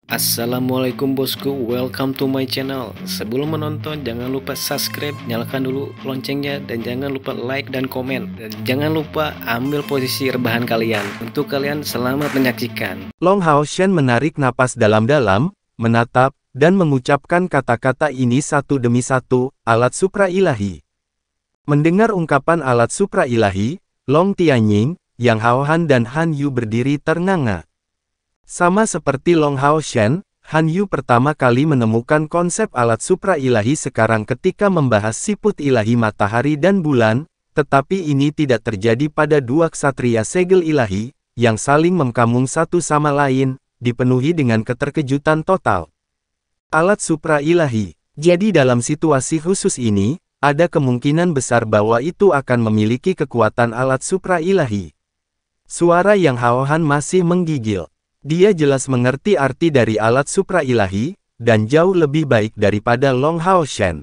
Assalamualaikum bosku, welcome to my channel. Sebelum menonton jangan lupa subscribe, nyalakan dulu loncengnya, dan jangan lupa like dan komen. Dan jangan lupa ambil posisi rebahan kalian. Untuk kalian selamat menyaksikan. Long Hao Shen menarik napas dalam-dalam, menatap, dan mengucapkan kata-kata ini satu demi satu, alat supra ilahi. Mendengar ungkapan alat supra ilahi, Long Tianying, Yang Hao Han dan Han Yu berdiri ternganga. Sama seperti Long Hao Shen, Han Yu pertama kali menemukan konsep alat supra ilahi sekarang ketika membahas siput ilahi matahari dan bulan, tetapi ini tidak terjadi pada dua ksatria segel ilahi, yang saling memkamung satu sama lain, dipenuhi dengan keterkejutan total. Alat supra ilahi. Jadi dalam situasi khusus ini, ada kemungkinan besar bahwa itu akan memiliki kekuatan alat supra ilahi. Suara Yang Hao Han masih menggigil. Dia jelas mengerti arti dari alat supra ilahi, dan jauh lebih baik daripada Long Hao Shen.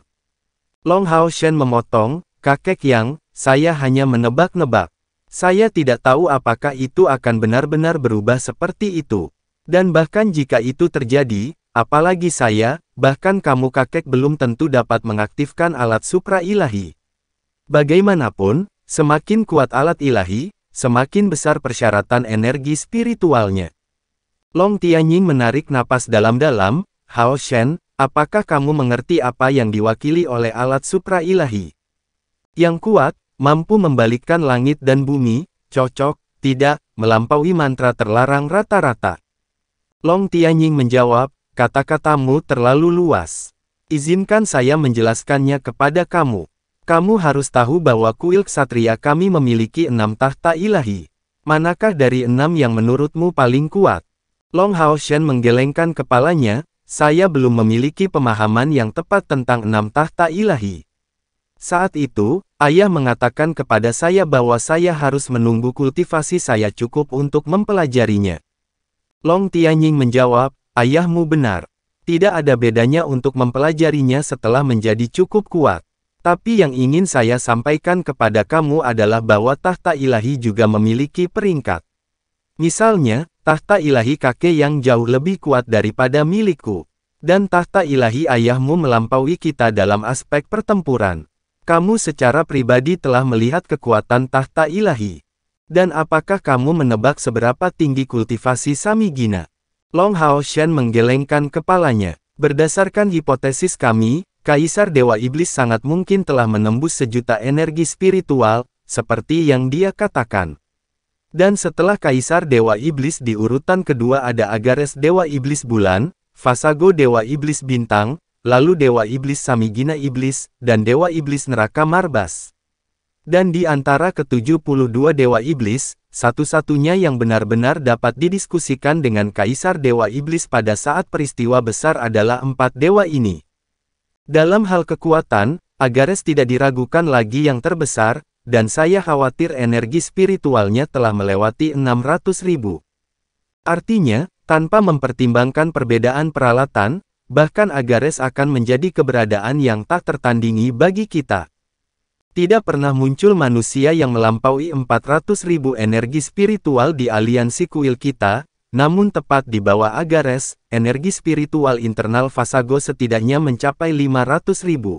Long Hao Shen memotong, "Kakek Yang, saya hanya menebak-nebak. Saya tidak tahu apakah itu akan benar-benar berubah seperti itu. Dan bahkan jika itu terjadi, apalagi saya, bahkan kamu kakek belum tentu dapat mengaktifkan alat supra ilahi. Bagaimanapun, semakin kuat alat ilahi, semakin besar persyaratan energi spiritualnya." Long Tianying menarik napas dalam-dalam. "Hao Shen, apakah kamu mengerti apa yang diwakili oleh alat supra ilahi? Yang kuat, mampu membalikkan langit dan bumi, cocok, tidak, melampaui mantra terlarang rata-rata." Long Tianying menjawab, "Kata-katamu terlalu luas. Izinkan saya menjelaskannya kepada kamu. Kamu harus tahu bahwa kuil ksatria kami memiliki 6 tahta ilahi. Manakah dari 6 yang menurutmu paling kuat?" Long Hao Shen menggelengkan kepalanya, "Saya belum memiliki pemahaman yang tepat tentang 6 tahta ilahi. Saat itu, ayah mengatakan kepada saya bahwa saya harus menunggu kultivasi saya cukup untuk mempelajarinya." Long Tianying menjawab, "Ayahmu benar. Tidak ada bedanya untuk mempelajarinya setelah menjadi cukup kuat. Tapi yang ingin saya sampaikan kepada kamu adalah bahwa tahta ilahi juga memiliki peringkat. Misalnya, tahta ilahi kakek yang jauh lebih kuat daripada milikku. Dan tahta ilahi ayahmu melampaui kita dalam aspek pertempuran. Kamu secara pribadi telah melihat kekuatan tahta ilahi. Dan apakah kamu menebak seberapa tinggi kultivasi Samigina?" Long Hao Shen menggelengkan kepalanya. "Berdasarkan hipotesis kami, Kaisar Dewa Iblis sangat mungkin telah menembus 1.000.000 energi spiritual, seperti yang dia katakan. Dan setelah Kaisar Dewa Iblis di urutan kedua ada Agares Dewa Iblis Bulan, Vasago Dewa Iblis Bintang, lalu Dewa Iblis Samigina Iblis, dan Dewa Iblis Neraka Marbas. Dan di antara ke-72 Dewa Iblis, satu-satunya yang benar-benar dapat didiskusikan dengan Kaisar Dewa Iblis pada saat peristiwa besar adalah 4 dewa ini. Dalam hal kekuatan, Agares tidak diragukan lagi yang terbesar, dan saya khawatir energi spiritualnya telah melewati 600.000. Artinya, tanpa mempertimbangkan perbedaan peralatan, bahkan Agares akan menjadi keberadaan yang tak tertandingi bagi kita. Tidak pernah muncul manusia yang melampaui 400.000 energi spiritual di aliansi kuil kita, namun tepat di bawah Agares, energi spiritual internal Vasago setidaknya mencapai 500.000.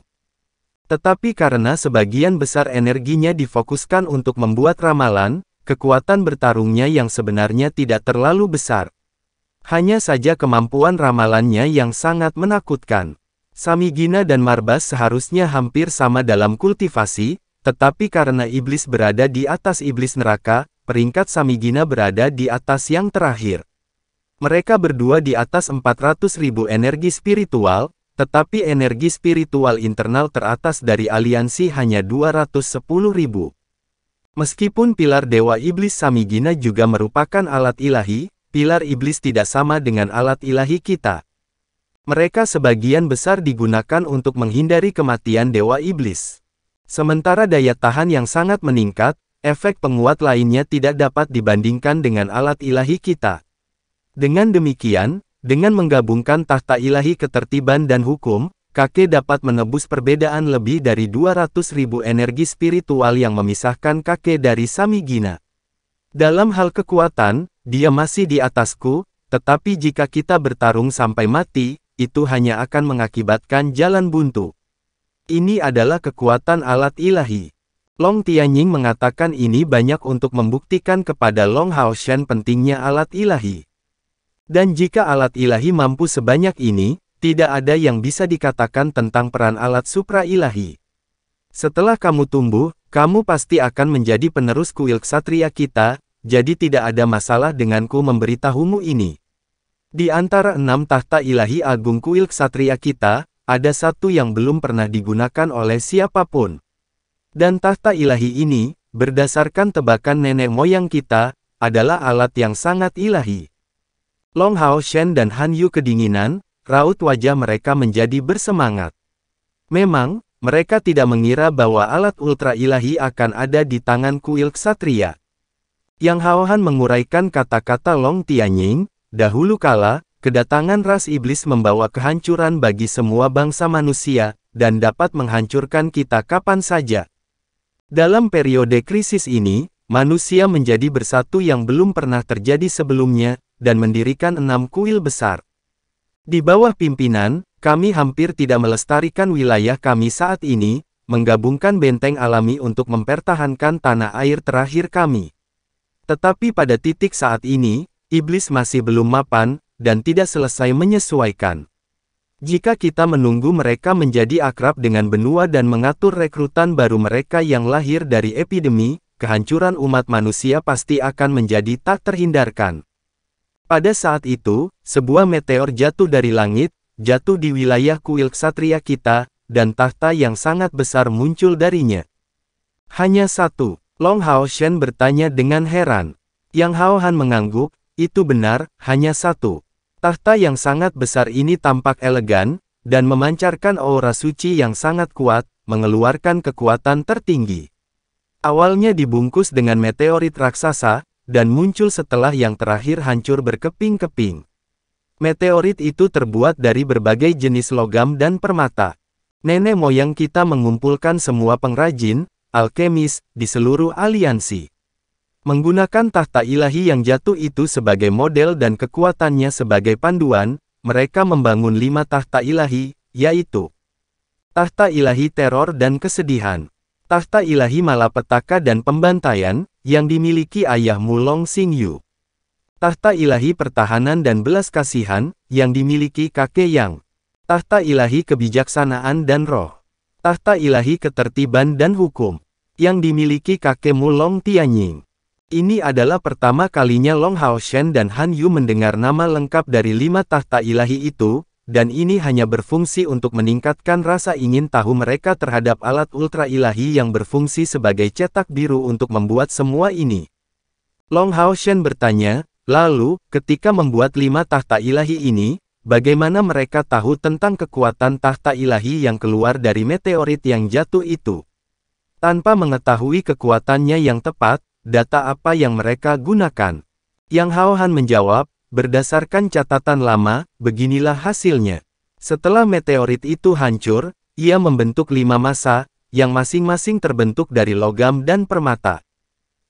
Tetapi karena sebagian besar energinya difokuskan untuk membuat ramalan, kekuatan bertarungnya yang sebenarnya tidak terlalu besar. Hanya saja kemampuan ramalannya yang sangat menakutkan. Samigina dan Marbas seharusnya hampir sama dalam kultivasi, tetapi karena iblis berada di atas iblis neraka, peringkat Samigina berada di atas yang terakhir. Mereka berdua di atas 400.000 energi spiritual, tetapi energi spiritual internal teratas dari aliansi hanya 210.000. Meskipun pilar Dewa Iblis Samigina juga merupakan alat ilahi, pilar iblis tidak sama dengan alat ilahi kita. Mereka sebagian besar digunakan untuk menghindari kematian Dewa Iblis. Sementara daya tahan yang sangat meningkat, efek penguat lainnya tidak dapat dibandingkan dengan alat ilahi kita. Dengan demikian, dengan menggabungkan tahta ilahi ketertiban dan hukum, kakek dapat menebus perbedaan lebih dari 200.000 energi spiritual yang memisahkan kakek dari Samigina. Dalam hal kekuatan, dia masih di atasku, tetapi jika kita bertarung sampai mati, itu hanya akan mengakibatkan jalan buntu. Ini adalah kekuatan alat ilahi. Long Tianying mengatakan ini banyak untuk membuktikan kepada Long Haoshan pentingnya alat ilahi. Dan jika alat ilahi mampu sebanyak ini, tidak ada yang bisa dikatakan tentang peran alat supra ilahi. Setelah kamu tumbuh, kamu pasti akan menjadi penerus kuil ksatria kita, jadi tidak ada masalah denganku memberitahumu ini. Di antara 6 tahta ilahi agung kuil ksatria kita, ada satu yang belum pernah digunakan oleh siapapun. Dan tahta ilahi ini, berdasarkan tebakan nenek moyang kita, adalah alat yang sangat ilahi. Long Haoshan dan Han Yu kedinginan, raut wajah mereka menjadi bersemangat. Memang, mereka tidak mengira bahwa alat ultra ilahi akan ada di tangan kuil ksatria. Yang Haohan menguraikan kata-kata Long Tianying, dahulu kala, kedatangan ras iblis membawa kehancuran bagi semua bangsa manusia, dan dapat menghancurkan kita kapan saja. Dalam periode krisis ini, manusia menjadi bersatu yang belum pernah terjadi sebelumnya, dan mendirikan 6 kuil besar. Di bawah pimpinan, kami hampir tidak melestarikan wilayah kami saat ini, menggabungkan benteng alami untuk mempertahankan tanah air terakhir kami. Tetapi pada titik saat ini, iblis masih belum mapan, dan tidak selesai menyesuaikan. Jika kita menunggu mereka menjadi akrab dengan benua dan mengatur rekrutan baru mereka yang lahir dari epidemi, kehancuran umat manusia pasti akan menjadi tak terhindarkan. Pada saat itu, sebuah meteor jatuh dari langit, jatuh di wilayah kuil ksatria kita, dan tahta yang sangat besar muncul darinya. Hanya satu, Long Haoshan bertanya dengan heran. Yang Haohan mengangguk, itu benar, hanya satu. Tahta yang sangat besar ini tampak elegan, dan memancarkan aura suci yang sangat kuat, mengeluarkan kekuatan tertinggi. Awalnya dibungkus dengan meteorit raksasa, dan muncul setelah yang terakhir hancur berkeping-keping. Meteorit itu terbuat dari berbagai jenis logam dan permata. Nenek moyang kita mengumpulkan semua pengrajin, alkemis, di seluruh aliansi. Menggunakan tahta ilahi yang jatuh itu sebagai model dan kekuatannya sebagai panduan, mereka membangun 5 tahta ilahi, yaitu tahta ilahi teror dan kesedihan, tahta ilahi malapetaka dan pembantaian, yang dimiliki ayahmu Long Xingyu. Tahta ilahi pertahanan dan belas kasihan, yang dimiliki kakek Yang. Tahta ilahi kebijaksanaan dan roh. Tahta ilahi ketertiban dan hukum, yang dimiliki kakekmu Long Tianying. Ini adalah pertama kalinya Long Haoshan dan Han Yu mendengar nama lengkap dari 5 tahta ilahi itu, dan ini hanya berfungsi untuk meningkatkan rasa ingin tahu mereka terhadap alat ultra ilahi yang berfungsi sebagai cetak biru untuk membuat semua ini. Long Haoshan bertanya, lalu, ketika membuat 5 tahta ilahi ini, bagaimana mereka tahu tentang kekuatan tahta ilahi yang keluar dari meteorit yang jatuh itu? Tanpa mengetahui kekuatannya yang tepat, data apa yang mereka gunakan? Yang Haohan menjawab, berdasarkan catatan lama, beginilah hasilnya. Setelah meteorit itu hancur, ia membentuk 5 massa, yang masing-masing terbentuk dari logam dan permata.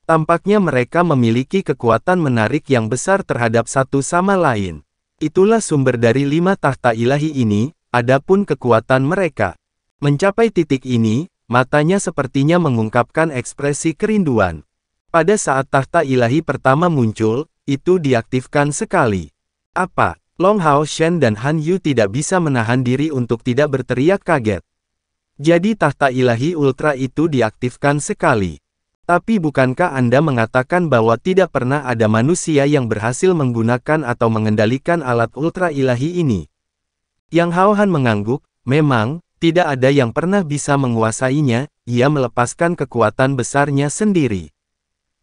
Tampaknya mereka memiliki kekuatan menarik yang besar terhadap satu sama lain. Itulah sumber dari 5 tahta ilahi ini, adapun kekuatan mereka. Mencapai titik ini, matanya sepertinya mengungkapkan ekspresi kerinduan. Pada saat tahta ilahi pertama muncul, itu diaktifkan sekali. Apa? Long Haoshan dan Han Yu tidak bisa menahan diri untuk tidak berteriak kaget. Jadi tahta ilahi ultra itu diaktifkan sekali. Tapi bukankah Anda mengatakan bahwa tidak pernah ada manusia yang berhasil menggunakan atau mengendalikan alat ultra ilahi ini? Yang Haohan mengangguk, memang, tidak ada yang pernah bisa menguasainya, ia melepaskan kekuatan besarnya sendiri.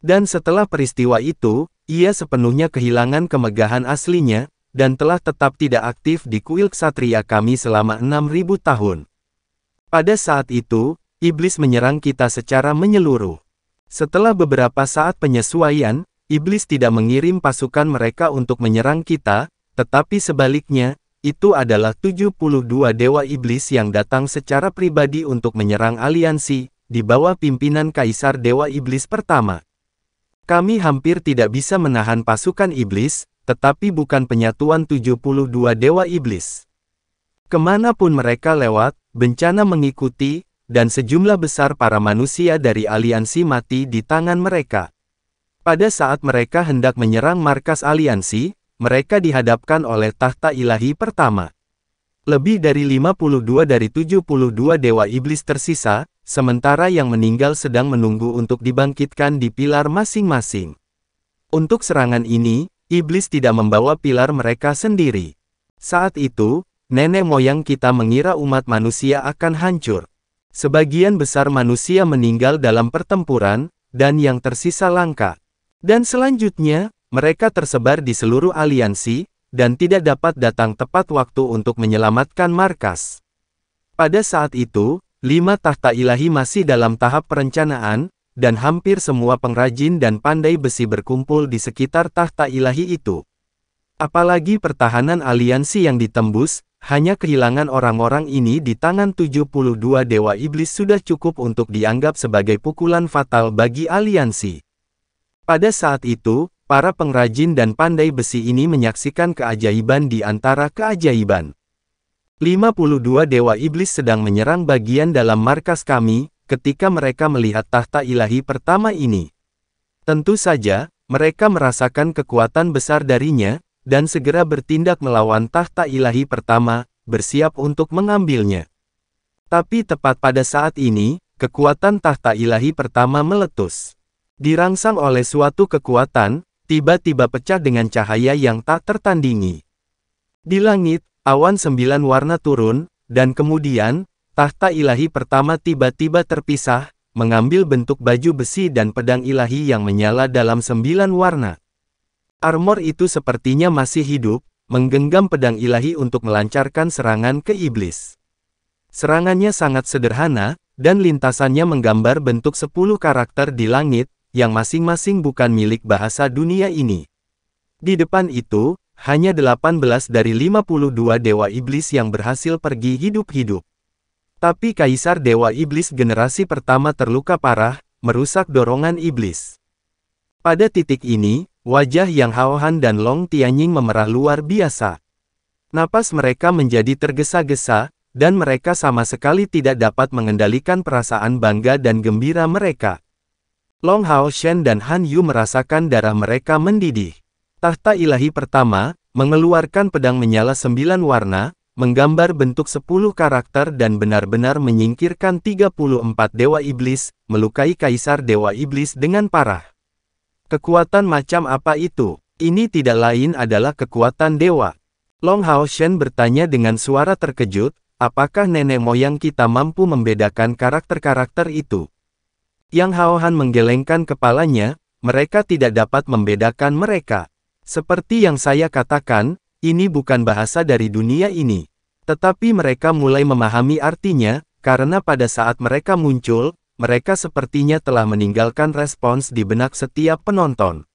Dan setelah peristiwa itu, ia sepenuhnya kehilangan kemegahan aslinya, dan telah tetap tidak aktif di kuil ksatria kami selama 6.000 tahun. Pada saat itu, iblis menyerang kita secara menyeluruh. Setelah beberapa saat penyesuaian, iblis tidak mengirim pasukan mereka untuk menyerang kita, tetapi sebaliknya, itu adalah 72 dewa iblis yang datang secara pribadi untuk menyerang aliansi, di bawah pimpinan Kaisar Dewa Iblis pertama. Kami hampir tidak bisa menahan pasukan iblis, tetapi bukan penyatuan 72 dewa iblis. Kemanapun mereka lewat, bencana mengikuti, dan sejumlah besar para manusia dari aliansi mati di tangan mereka. Pada saat mereka hendak menyerang markas aliansi, mereka dihadapkan oleh tahta ilahi pertama. Lebih dari 52 dari 72 dewa iblis tersisa, sementara yang meninggal sedang menunggu untuk dibangkitkan di pilar masing-masing. Untuk serangan ini, iblis tidak membawa pilar mereka sendiri. Saat itu, nenek moyang kita mengira umat manusia akan hancur. Sebagian besar manusia meninggal dalam pertempuran, dan yang tersisa langka. Dan selanjutnya, mereka tersebar di seluruh aliansi, dan tidak dapat datang tepat waktu untuk menyelamatkan markas. Pada saat itu, 5 tahta ilahi masih dalam tahap perencanaan, dan hampir semua pengrajin dan pandai besi berkumpul di sekitar tahta ilahi itu. Apalagi pertahanan aliansi yang ditembus, hanya kehilangan orang-orang ini di tangan 72 dewa iblis sudah cukup untuk dianggap sebagai pukulan fatal bagi aliansi. Pada saat itu, para pengrajin dan pandai besi ini menyaksikan keajaiban di antara keajaiban. 52 dewa iblis sedang menyerang bagian dalam markas kami, ketika mereka melihat tahta ilahi pertama ini. Tentu saja, mereka merasakan kekuatan besar darinya, dan segera bertindak melawan tahta ilahi pertama, bersiap untuk mengambilnya. Tapi tepat pada saat ini, kekuatan tahta ilahi pertama meletus. Dirangsang oleh suatu kekuatan, tiba-tiba pecah dengan cahaya yang tak tertandingi. Di langit, awan 9 warna turun, dan kemudian, tahta ilahi pertama tiba-tiba terpisah, mengambil bentuk baju besi dan pedang ilahi yang menyala dalam 9 warna. Armor itu sepertinya masih hidup, menggenggam pedang ilahi untuk melancarkan serangan ke iblis. Serangannya sangat sederhana, dan lintasannya menggambar bentuk 10 karakter di langit, yang masing-masing bukan milik bahasa dunia ini. Di depan itu, hanya 18 dari 52 dewa iblis yang berhasil pergi hidup-hidup. Tapi Kaisar Dewa Iblis generasi pertama terluka parah, merusak dorongan iblis. Pada titik ini, wajah Yang Haohan dan Long Tianying memerah luar biasa. Napas mereka menjadi tergesa-gesa, dan mereka sama sekali tidak dapat mengendalikan perasaan bangga dan gembira mereka. Long Hao Shen dan Han Yu merasakan darah mereka mendidih. Tahta ilahi pertama, mengeluarkan pedang menyala 9 warna, menggambar bentuk 10 karakter dan benar-benar menyingkirkan 34 dewa iblis, melukai Kaisar Dewa Iblis dengan parah. Kekuatan macam apa itu? Ini tidak lain adalah kekuatan dewa. Long Hao Shen bertanya dengan suara terkejut, apakah nenek moyang kita mampu membedakan karakter-karakter itu? Yang Haohan menggelengkan kepalanya, mereka tidak dapat membedakan mereka. Seperti yang saya katakan, ini bukan bahasa dari dunia ini. Tetapi mereka mulai memahami artinya, karena pada saat mereka muncul, mereka sepertinya telah meninggalkan respons di benak setiap penonton.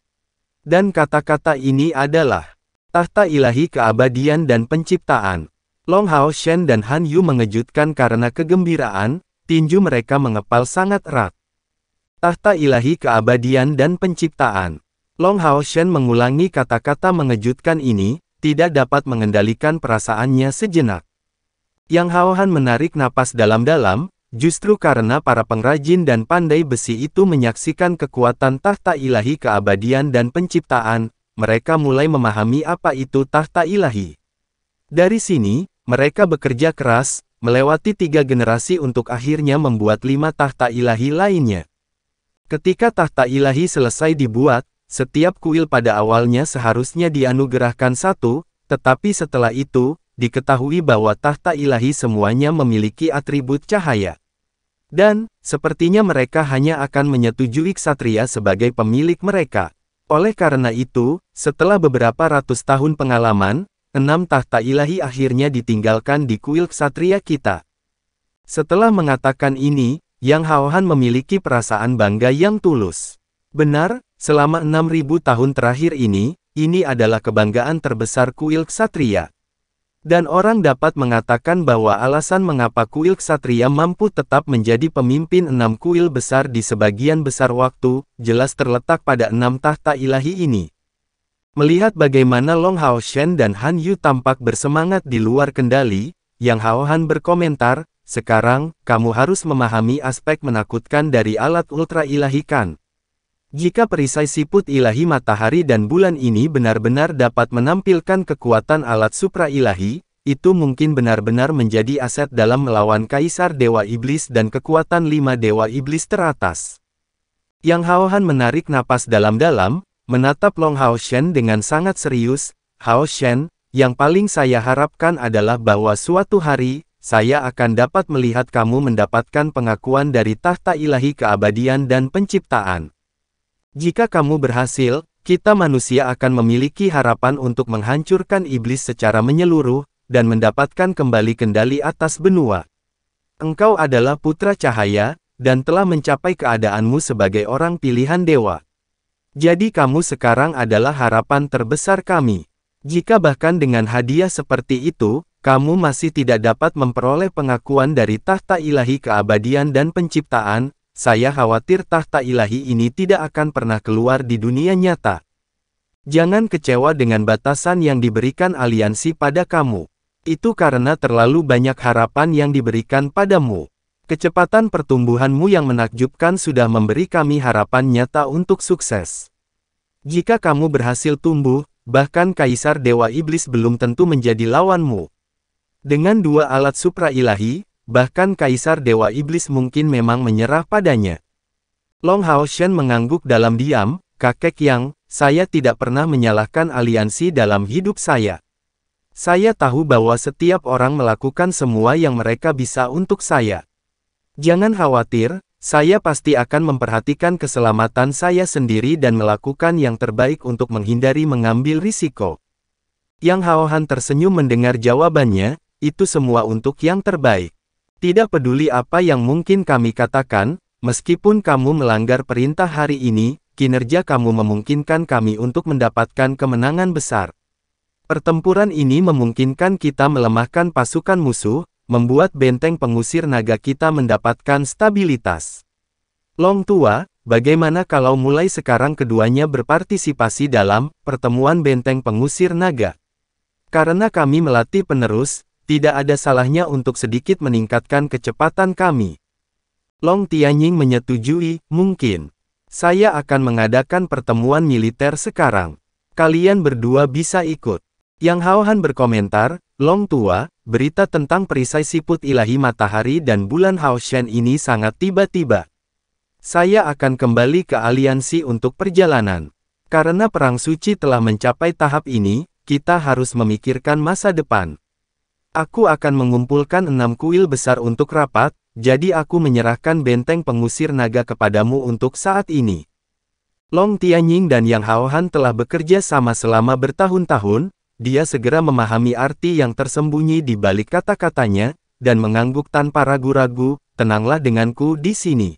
Dan kata-kata ini adalah tahta ilahi keabadian dan penciptaan. Long Hao Shen dan Han Yu mengejutkan karena kegembiraan, tinju mereka mengepal sangat erat. Tahta ilahi keabadian dan penciptaan. Long Hao Shen mengulangi kata-kata mengejutkan ini, tidak dapat mengendalikan perasaannya sejenak. Yang Haohan menarik napas dalam-dalam, justru karena para pengrajin dan pandai besi itu menyaksikan kekuatan tahta ilahi keabadian dan penciptaan, mereka mulai memahami apa itu tahta ilahi. Dari sini, mereka bekerja keras, melewati 3 generasi untuk akhirnya membuat 5 tahta ilahi lainnya. Ketika tahta ilahi selesai dibuat, setiap kuil pada awalnya seharusnya dianugerahkan 1, tetapi setelah itu, diketahui bahwa tahta ilahi semuanya memiliki atribut cahaya. Dan, sepertinya mereka hanya akan menyetujui ksatria sebagai pemilik mereka. Oleh karena itu, setelah beberapa ratus tahun pengalaman, 6 tahta ilahi akhirnya ditinggalkan di kuil ksatria kita. Setelah mengatakan ini, Yang Haohan memiliki perasaan bangga yang tulus. Benar, selama 6.000 tahun terakhir ini adalah kebanggaan terbesar kuil ksatria. Dan orang dapat mengatakan bahwa alasan mengapa kuil ksatria mampu tetap menjadi pemimpin 6 kuil besar di sebagian besar waktu, jelas terletak pada 6 tahta ilahi ini. Melihat bagaimana Long Haoshen dan Han Yu tampak bersemangat di luar kendali, Yang Haohan berkomentar, sekarang, kamu harus memahami aspek menakutkan dari alat ultra ilahi Kan. Jika perisai siput ilahi matahari dan bulan ini benar-benar dapat menampilkan kekuatan alat supra ilahi, itu mungkin benar-benar menjadi aset dalam melawan Kaisar Dewa Iblis dan kekuatan 5 Dewa Iblis teratas. Yang Haohan menarik napas dalam-dalam, menatap Long Haoshen dengan sangat serius. Haoshen, yang paling saya harapkan adalah bahwa suatu hari, saya akan dapat melihat kamu mendapatkan pengakuan dari tahta ilahi keabadian dan penciptaan. Jika kamu berhasil, kita manusia akan memiliki harapan untuk menghancurkan iblis secara menyeluruh, dan mendapatkan kembali kendali atas benua. Engkau adalah putra cahaya, dan telah mencapai keadaanmu sebagai orang pilihan dewa. Jadi kamu sekarang adalah harapan terbesar kami. Jika bahkan dengan hadiah seperti itu, kamu masih tidak dapat memperoleh pengakuan dari tahta ilahi keabadian dan penciptaan, saya khawatir tahta ilahi ini tidak akan pernah keluar di dunia nyata. Jangan kecewa dengan batasan yang diberikan aliansi pada kamu. Itu karena terlalu banyak harapan yang diberikan padamu. Kecepatan pertumbuhanmu yang menakjubkan sudah memberi kami harapan nyata untuk sukses. Jika kamu berhasil tumbuh, bahkan Kaisar Dewa Iblis belum tentu menjadi lawanmu. Dengan 2 alat supra ilahi, bahkan Kaisar Dewa Iblis mungkin memang menyerah padanya. Long Haoshen mengangguk dalam diam, kakek Yang, saya tidak pernah menyalahkan aliansi dalam hidup saya. Saya tahu bahwa setiap orang melakukan semua yang mereka bisa untuk saya. Jangan khawatir, saya pasti akan memperhatikan keselamatan saya sendiri dan melakukan yang terbaik untuk menghindari mengambil risiko. Yang Haohan tersenyum mendengar jawabannya, itu semua untuk yang terbaik. Tidak peduli apa yang mungkin kami katakan, meskipun kamu melanggar perintah hari ini, kinerja kamu memungkinkan kami untuk mendapatkan kemenangan besar. Pertempuran ini memungkinkan kita melemahkan pasukan musuh, membuat benteng pengusir naga kita mendapatkan stabilitas. Long Tua, bagaimana kalau mulai sekarang keduanya berpartisipasi dalam pertemuan benteng pengusir naga? Karena kami melatih penerus, tidak ada salahnya untuk sedikit meningkatkan kecepatan kami. Long Tianying menyetujui, mungkin. Saya akan mengadakan pertemuan militer sekarang. Kalian berdua bisa ikut. Yang Haohan berkomentar, Long Tua, berita tentang perisai siput ilahi matahari dan bulan Haoshen ini sangat tiba-tiba. Saya akan kembali ke aliansi untuk perjalanan. Karena perang suci telah mencapai tahap ini, kita harus memikirkan masa depan. Aku akan mengumpulkan 6 kuil besar untuk rapat, jadi aku menyerahkan benteng pengusir naga kepadamu untuk saat ini. Long Tianying dan Yang Haohan telah bekerja sama selama bertahun-tahun. Dia segera memahami arti yang tersembunyi di balik kata-katanya, dan mengangguk tanpa ragu-ragu, tenanglah denganku di sini.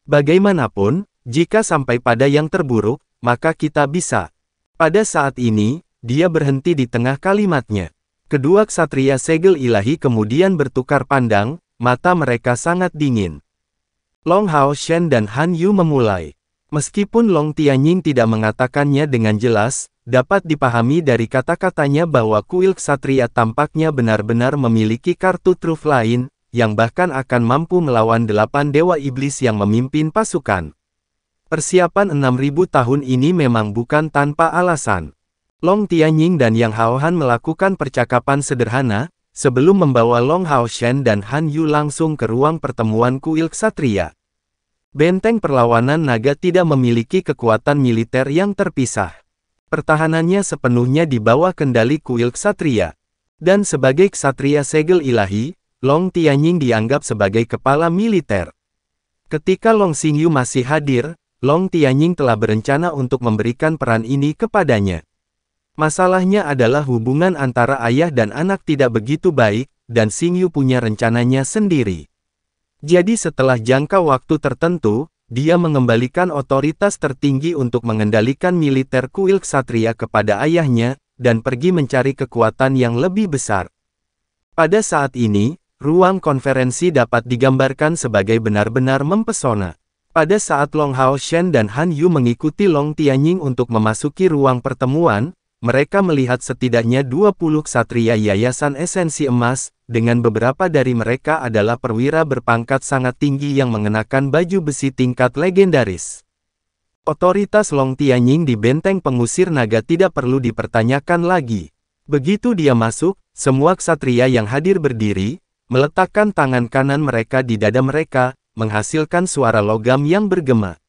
Bagaimanapun, jika sampai pada yang terburuk, maka kita bisa. Pada saat ini, dia berhenti di tengah kalimatnya. Kedua ksatria segel ilahi kemudian bertukar pandang, mata mereka sangat dingin. Long Haoshen dan Han Yu memulai. Meskipun Long Tianying tidak mengatakannya dengan jelas, dapat dipahami dari kata-katanya bahwa kuil ksatria tampaknya benar-benar memiliki kartu truf lain, yang bahkan akan mampu melawan 8 dewa iblis yang memimpin pasukan. Persiapan 6.000 tahun ini memang bukan tanpa alasan. Long Tianying dan Yang Haohan melakukan percakapan sederhana, sebelum membawa Long Haoshen dan Han Yu langsung ke ruang pertemuan kuil ksatria. Benteng perlawanan naga tidak memiliki kekuatan militer yang terpisah. Pertahanannya sepenuhnya di bawah kendali kuil ksatria. Dan sebagai ksatria segel ilahi, Long Tianying dianggap sebagai kepala militer. Ketika Long Xingyu masih hadir, Long Tianying telah berencana untuk memberikan peran ini kepadanya. Masalahnya adalah hubungan antara ayah dan anak tidak begitu baik, dan Xingyu punya rencananya sendiri. Jadi setelah jangka waktu tertentu, dia mengembalikan otoritas tertinggi untuk mengendalikan militer kuil ksatria kepada ayahnya, dan pergi mencari kekuatan yang lebih besar. Pada saat ini, ruang konferensi dapat digambarkan sebagai benar-benar mempesona. Pada saat Long Hao Shen dan Han Yu mengikuti Long Tianying untuk memasuki ruang pertemuan, mereka melihat setidaknya 20 ksatria Yayasan Esensi Emas, dengan beberapa dari mereka adalah perwira berpangkat sangat tinggi yang mengenakan baju besi tingkat legendaris. Otoritas Long Tianying di benteng pengusir naga tidak perlu dipertanyakan lagi. Begitu dia masuk, semua ksatria yang hadir berdiri, meletakkan tangan kanan mereka di dada mereka, menghasilkan suara logam yang bergema.